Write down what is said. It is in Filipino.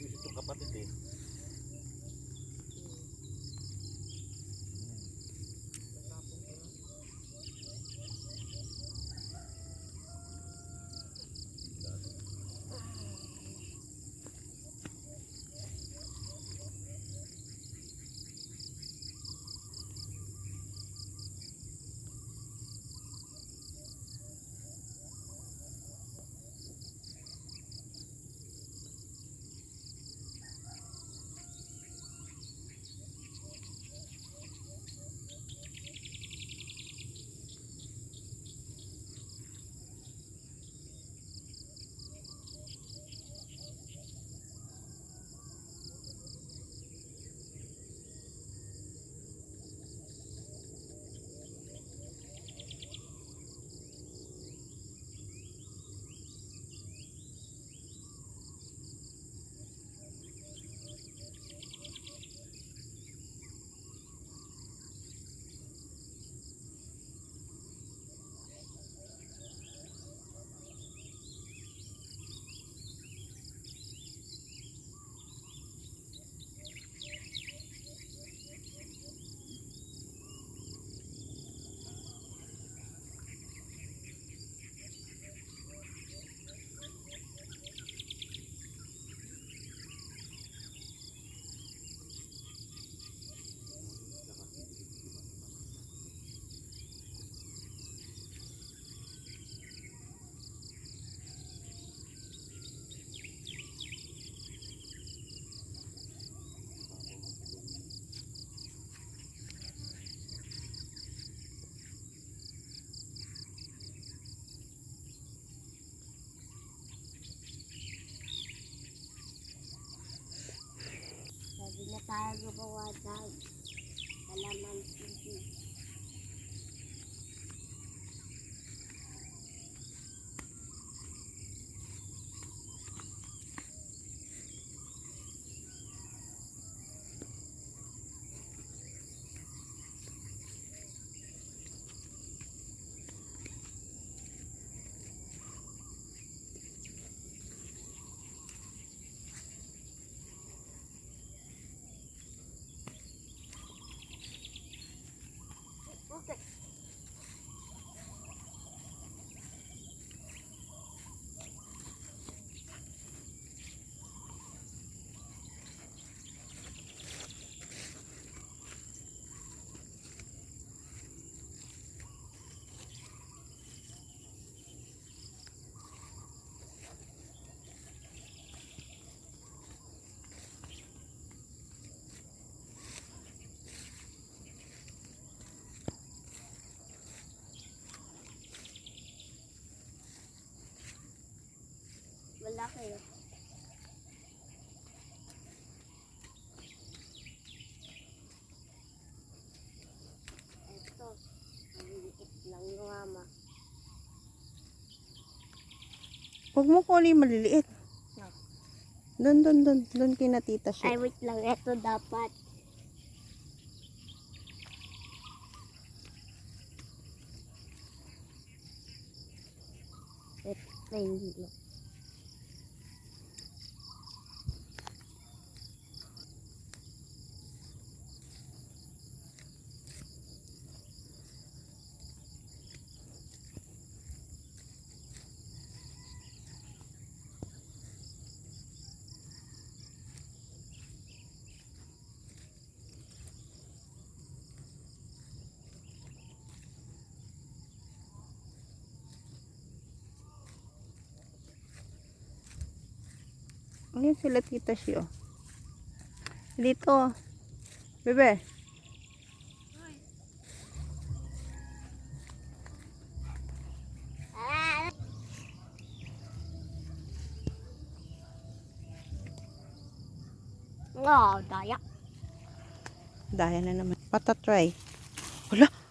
Nag-visit yung kapatid eh. Sabi na tayo gumawa ng halaman TV. Okay. Malaki yun. Ito, maliliit lang yung ama. Huwag mo kunin maliliit. No. Doon kina tita Ay, siya. wait lang. Ito dapat. Ito, hindi lang. Ayun sila tita siya. Dito. Bebe. Oh, daya. Daya na naman. Patatry. Wala.